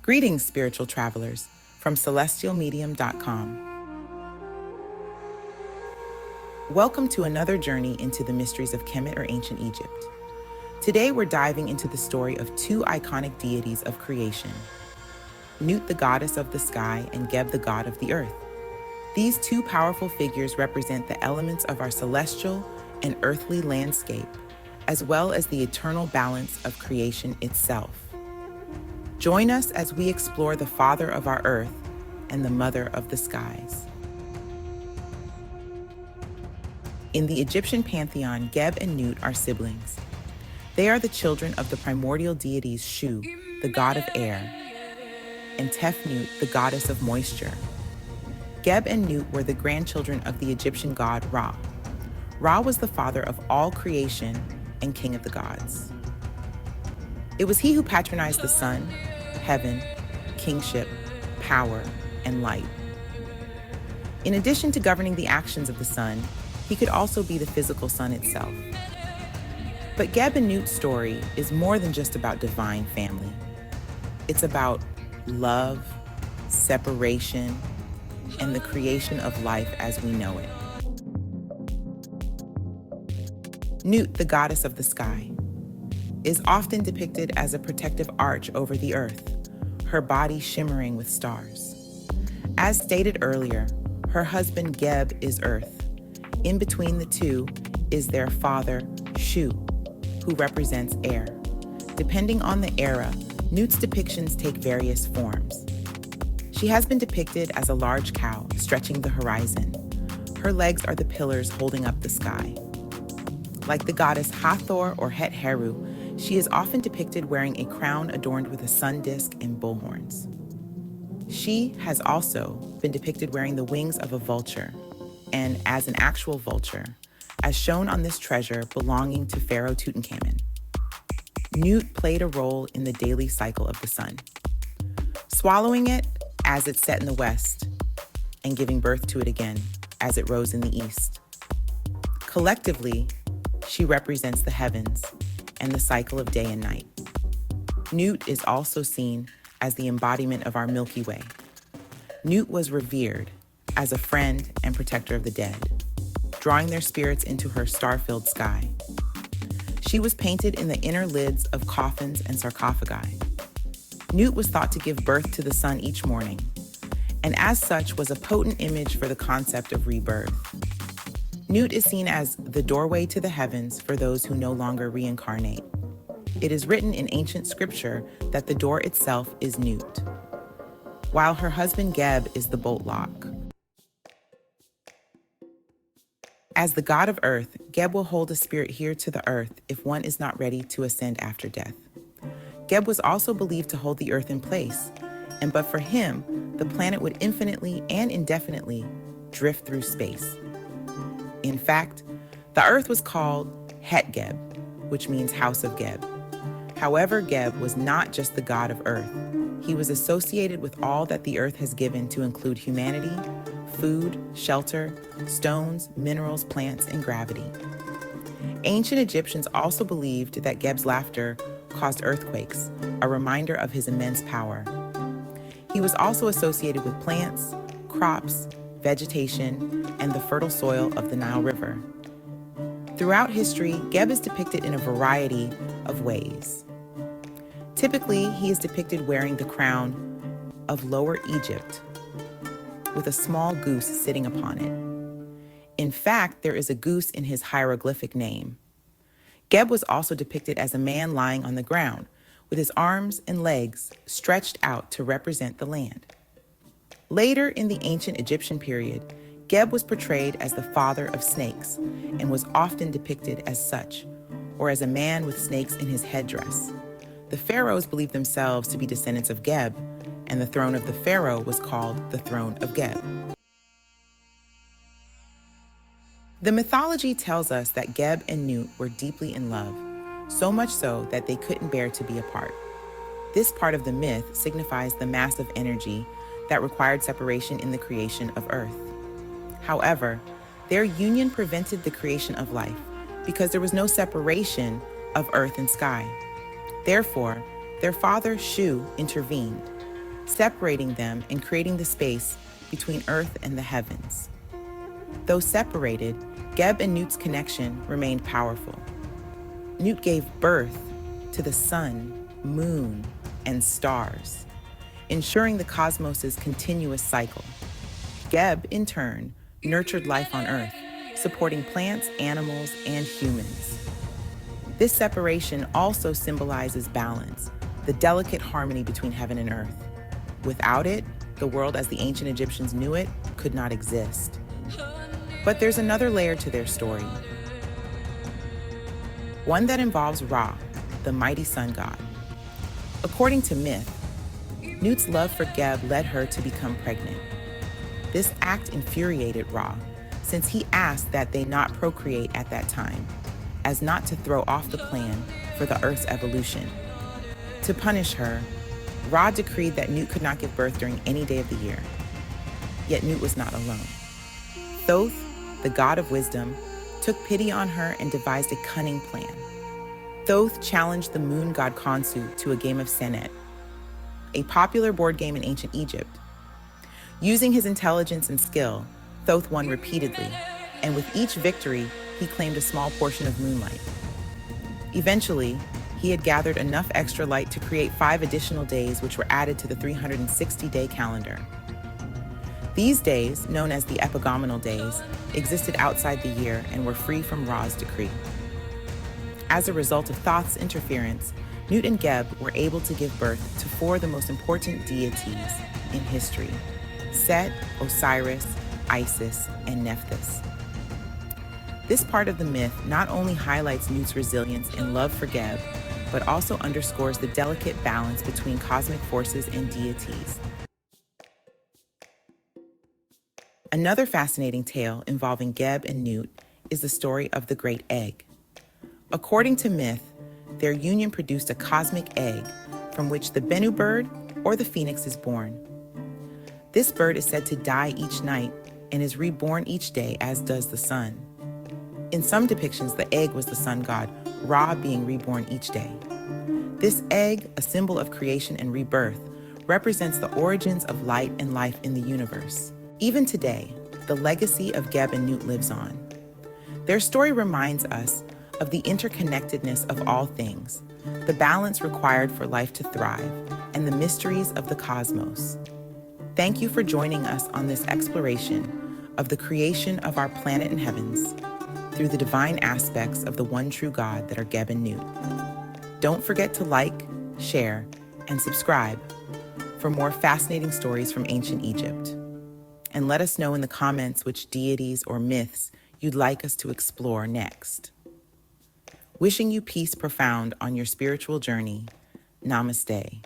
Greetings, spiritual travelers, from celestialmedium.com. Welcome to another journey into the mysteries of Kemet or ancient Egypt. Today we're diving into the story of two iconic deities of creation, Nut, the goddess of the sky, and Geb, the god of the earth. These two powerful figures represent the elements of our celestial and earthly landscape, as well as the eternal balance of creation itself. Join us as we explore the father of our earth and the mother of the skies. In the Egyptian pantheon, Geb and Nut are siblings. They are the children of the primordial deities Shu, the god of air, and Tefnut, the goddess of moisture. Geb and Nut were the grandchildren of the Egyptian god Ra. Ra was the father of all creation and king of the gods. It was he who patronized the sun, heaven, kingship, power, and light. In addition to governing the actions of the sun, he could also be the physical sun itself. But Geb and Nut's story is more than just about divine family. It's about love, separation, and the creation of life as we know it. Nut, the goddess of the sky, is often depicted as a protective arch over the earth, her body shimmering with stars. As stated earlier, her husband Geb is earth. In between the two is their father, Shu, who represents air. Depending on the era, Nut's depictions take various forms. She has been depicted as a large cow stretching the horizon. Her legs are the pillars holding up the sky. Like the goddess Hathor or Het Heru, she is often depicted wearing a crown adorned with a sun disk and bullhorns. She has also been depicted wearing the wings of a vulture, and as an actual vulture, as shown on this treasure belonging to Pharaoh Tutankhamun. Nut played a role in the daily cycle of the sun, swallowing it as it set in the west, and giving birth to it again as it rose in the east. Collectively, she represents the heavens and the cycle of day and night. Nut is also seen as the embodiment of our Milky Way. Nut was revered as a friend and protector of the dead, drawing their spirits into her star-filled sky. She was painted in the inner lids of coffins and sarcophagi. Nut was thought to give birth to the sun each morning, and as such was a potent image for the concept of rebirth. Nut is seen as the doorway to the heavens for those who no longer reincarnate. It is written in ancient scripture that the door itself is Nut, while her husband Geb is the bolt lock. As the god of earth, Geb will hold a spirit here to the earth if one is not ready to ascend after death. Geb was also believed to hold the earth in place, and but for him, the planet would infinitely and indefinitely drift through space. In fact, the earth was called Het Geb, which means house of Geb. However, Geb was not just the god of earth. He was associated with all that the earth has given to include humanity, food, shelter, stones, minerals, plants, and gravity. Ancient Egyptians also believed that Geb's laughter caused earthquakes, a reminder of his immense power. He was also associated with plants, crops, vegetation, and the fertile soil of the Nile River. Throughout history, Geb is depicted in a variety of ways. Typically, he is depicted wearing the crown of Lower Egypt, with a small goose sitting upon it. In fact, there is a goose in his hieroglyphic name. Geb was also depicted as a man lying on the ground, with his arms and legs stretched out to represent the land. Later in the ancient Egyptian period, Geb was portrayed as the father of snakes and was often depicted as such, or as a man with snakes in his headdress. The pharaohs believed themselves to be descendants of Geb, and the throne of the pharaoh was called the throne of Geb. The mythology tells us that Geb and Nut were deeply in love, so much so that they couldn't bear to be apart. This part of the myth signifies the massive energy that required separation in the creation of Earth. However, their union prevented the creation of life because there was no separation of Earth and sky. Therefore, their father Shu intervened, separating them and creating the space between earth and the heavens. Though separated, Geb and Nut's connection remained powerful. Nut gave birth to the sun, moon, and stars, ensuring the cosmos's continuous cycle. Geb, in turn, nurtured life on Earth, supporting plants, animals, and humans. This separation also symbolizes balance, the delicate harmony between heaven and earth. Without it, the world as the ancient Egyptians knew it could not exist. But there's another layer to their story, one that involves Ra, the mighty sun god. According to myth, Nut's love for Geb led her to become pregnant. This act infuriated Ra, since he asked that they not procreate at that time, as not to throw off the plan for the Earth's evolution. To punish her, Ra decreed that Nut could not give birth during any day of the year. Yet Nut was not alone. Thoth, the god of wisdom, took pity on her and devised a cunning plan. Thoth challenged the moon god Khonsu to a game of Senet, a popular board game in ancient Egypt. Using his intelligence and skill, Thoth won repeatedly, and with each victory, he claimed a small portion of moonlight. Eventually, he had gathered enough extra light to create 5 additional days, which were added to the 360-day calendar. These days, known as the epagomenal days, existed outside the year and were free from Ra's decree. As a result of Thoth's interference, Nut and Geb were able to give birth to 4 of the most important deities in history: Seth, Osiris, Isis, and Nephthys. This part of the myth not only highlights Nut's resilience and love for Geb, but also underscores the delicate balance between cosmic forces and deities. Another fascinating tale involving Geb and Nut is the story of the Great Egg. According to myth, their union produced a cosmic egg from which the Bennu bird or the phoenix is born. This bird is said to die each night and is reborn each day, as does the sun. In some depictions, the egg was the sun god, Ra, being reborn each day. This egg, a symbol of creation and rebirth, represents the origins of light and life in the universe. Even today, the legacy of Geb and Nut lives on. Their story reminds us of the interconnectedness of all things, the balance required for life to thrive, and the mysteries of the cosmos. Thank you for joining us on this exploration of the creation of our planet and heavens through the divine aspects of the one true God that are Geb and Nut. Don't forget to like, share, and subscribe for more fascinating stories from ancient Egypt. And let us know in the comments which deities or myths you'd like us to explore next. Wishing you peace profound on your spiritual journey. Namaste.